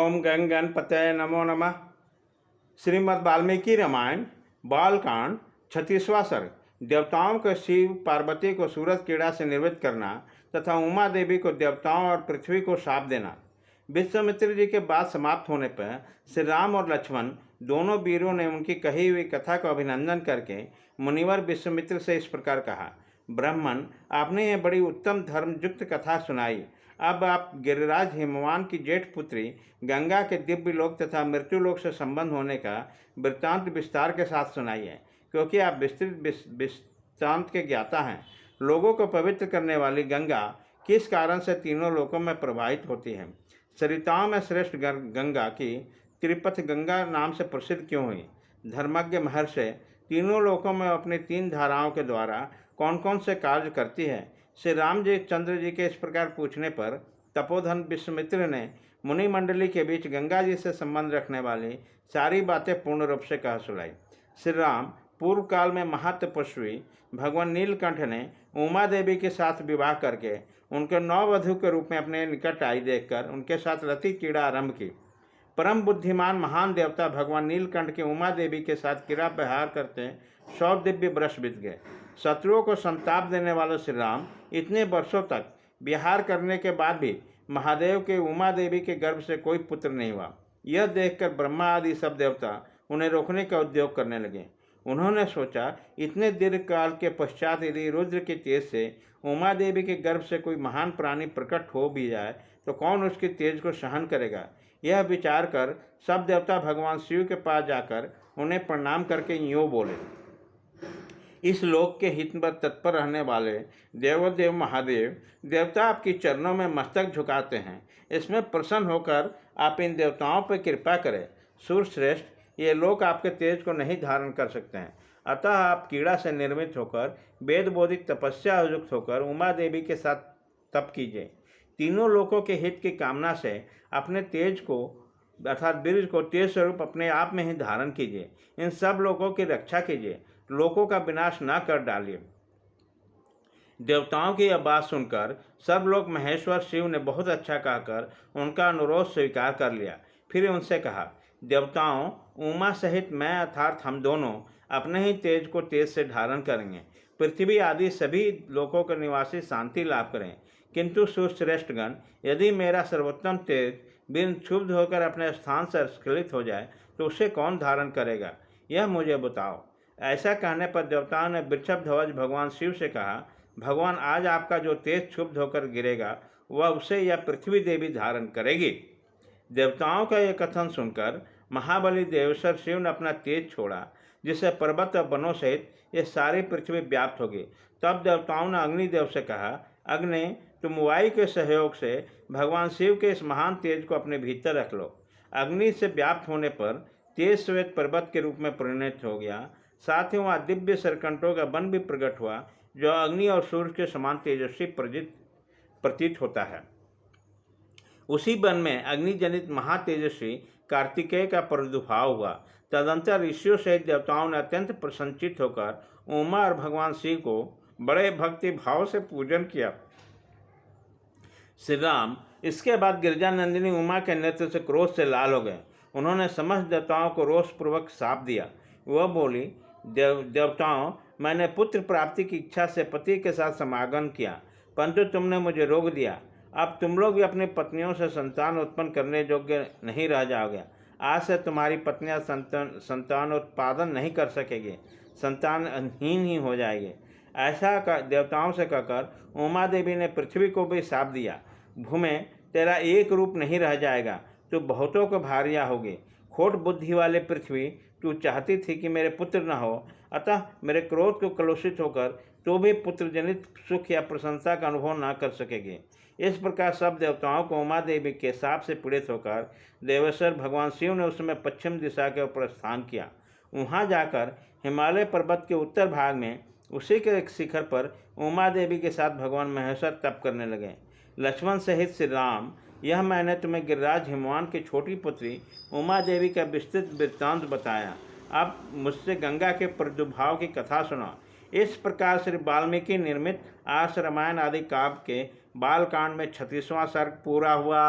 ओम गंग गणपतये नमो नमः। श्रीमद् वाल्मीकि रामायण बालकांड 36वां सर्ग। देवताओं को शिव पार्वती को सूरज कीड़ा से निर्वृत्त करना तथा उमा देवी को देवताओं और पृथ्वी को शाप देना। विश्वामित्र जी के बाद समाप्त होने पर श्री राम और लक्ष्मण दोनों वीरों ने उनकी कही हुई कथा का अभिनंदन करके मुनिवर विश्वामित्र से इस प्रकार कहा। ब्राह्मण, आपने यह बड़ी उत्तम धर्मयुक्त कथा सुनाई। अब आप गिरिराज हिमवान की जेठ पुत्री गंगा के दिव्य लोक तथा मृत्युलोक से संबंध होने का वृत्तांत विस्तार के साथ सुनाइए, क्योंकि आप विस्तृत वृत्तांत के ज्ञाता हैं। लोगों को पवित्र करने वाली गंगा किस कारण से तीनों लोकों में प्रवाहित होती है? सरिताओं में श्रेष्ठ गंगा की त्रिपथ गंगा नाम से प्रसिद्ध क्यों हुई? धर्मज्ञ महर्षि, तीनों लोकों में अपनी 3 धाराओं के द्वारा कौन कौन से कार्य करती है? श्री राम जी चंद्र जी के इस प्रकार पूछने पर तपोधन विश्वामित्र ने मुनि मंडली के बीच गंगा जी से संबंध रखने वाली सारी बातें पूर्ण रूप से कह सुनाई। श्री राम पूर्व काल में महातपस्वी भगवान नीलकंठ ने उमा देवी के साथ विवाह करके उनके नववधु के रूप में अपने निकट आई देखकर उनके साथ रति क्रीड़ा आरंभ की। परम बुद्धिमान महान देवता भगवान नीलकंठ के उमा देवी के साथ क्रीड़ा व्यवहार करते 100 दिव्य वर्ष बीत गए। शत्रुओं को संताप देने वाले श्री राम इतने वर्षों तक विहार करने के बाद भी महादेव के उमा देवी के गर्भ से कोई पुत्र नहीं हुआ। यह देखकर ब्रह्मा आदि सब देवता उन्हें रोकने का उद्योग करने लगे। उन्होंने सोचा, इतने दीर्घ काल के पश्चात यदि रुद्र के तेज से उमा देवी के गर्भ से कोई महान प्राणी प्रकट हो भी जाए तो कौन उसके तेज को सहन करेगा? यह विचार कर सब देवता भगवान शिव के पास जाकर उन्हें प्रणाम करके यूँ बोले। इस लोक के हित पर तत्पर रहने वाले देवोदेव महादेव देवता आपकी चरणों में मस्तक झुकाते हैं। इसमें प्रसन्न होकर आप इन देवताओं पर कृपा करें। सूर्यश्रेष्ठ, ये लोक आपके तेज को नहीं धारण कर सकते हैं, अतः आप कीड़ा से निर्मित होकर वेद बोधिक तपस्या युक्त होकर उमा देवी के साथ तप कीजिए। तीनों लोकों के हित की कामना से अपने तेज को अर्थात बीज को तेज स्वरूप अपने आप में ही धारण कीजिए। इन सब लोगों की रक्षा कीजिए, लोकों का विनाश न कर डालिए। देवताओं की यह बात सुनकर सब लोग महेश्वर शिव ने बहुत अच्छा कहकर उनका अनुरोध स्वीकार कर लिया। फिर उनसे कहा, देवताओं, उमा सहित मैं अर्थात हम दोनों अपने ही तेज को तेज से धारण करेंगे। पृथ्वी आदि सभी लोकों के निवासी शांति लाभ करें, किंतु सुश्रेष्ठगण, यदि मेरा सर्वोत्तम तेज बिन क्षुब्ध होकर अपने स्थान से स्खलित हो जाए तो उसे कौन धारण करेगा? यह मुझे बताओ। ऐसा कहने पर देवताओं ने वृषभध्वज भगवान शिव से कहा, भगवान, आज आपका जो तेज क्षुब्ध होकर गिरेगा वह उसे या पृथ्वी देवी धारण करेगी। देवताओं का यह कथन सुनकर महाबली देवेश्वर शिव ने अपना तेज छोड़ा, जिससे पर्वत और वनों सहित यह सारी पृथ्वी व्याप्त होगी। तब देवताओं ने अग्निदेव से कहा, अग्नि, तुम वायु के सहयोग से भगवान शिव के इस महान तेज को अपने भीतर रख लो। अग्नि से व्याप्त होने पर तेज श्वेत पर्वत के रूप में परिणत हो गया। साथ ही वहाँ दिव्य सरकंटों का वन भी प्रकट हुआ, जो अग्नि और सूर्य के समान तेजस्वी प्रतीत होता है। उसी वन में अग्निजनित महातेजस्वी कार्तिकेय का प्रादुर्भाव हुआ। तदंतर ऋषियों सहित देवताओं ने अत्यंत प्रसन्नचित होकर उमा और भगवान शिव को बड़े भक्ति भाव से पूजन किया। श्री राम इसके बाद गिरजानंदिनी उमा के नेत्र से क्रोध से लाल हो गए। उन्होंने समस्त देवताओं को रोषपूर्वक शाप दिया। वह बोली, देवताओं, मैंने पुत्र प्राप्ति की इच्छा से पति के साथ समागम किया, परंतु तुमने मुझे रोक दिया। अब तुम लोग भी अपनी पत्नियों से संतान उत्पन्न करने योग्य नहीं रह जाओगे। आज से तुम्हारी पत्नियां संतान उत्पादन नहीं कर सकेगी, संतानहीन ही हो जाएगी। ऐसा देवताओं से कहकर उमा देवी ने पृथ्वी को भी शाप दिया। भूमि, तेरा एक रूप नहीं रह जाएगा, तो बहुतों को भारिया होगी। खोट बुद्धि वाले पृथ्वी, तू चाहती थी कि मेरे पुत्र न हो, अतः मेरे क्रोध को कलुषित होकर तो भी पुत्र जनित सुख या प्रशंसा का अनुभव न कर सकेगी। इस प्रकार सब देवताओं को उमा देवी के शाप से पीड़ित होकर देवेश्वर भगवान शिव ने उस समय पश्चिम दिशा के ओर प्रस्थान किया। वहाँ जाकर हिमालय पर्वत के उत्तर भाग में उसी के एक शिखर पर उमा देवी के साथ भगवान महेश्वर तप करने लगे। लक्ष्मण सहित श्री राम, यह मैंने तुम्हें गिरिराज हिमवान की छोटी पुत्री उमा देवी का विस्तृत वृत्तांत बताया। अब मुझसे गंगा के प्रादुर्भाव की कथा सुना। इस प्रकार श्री वाल्मीकि निर्मित आस रामायण आदि काव्य के बालकांड में 36वां सर्ग पूरा हुआ।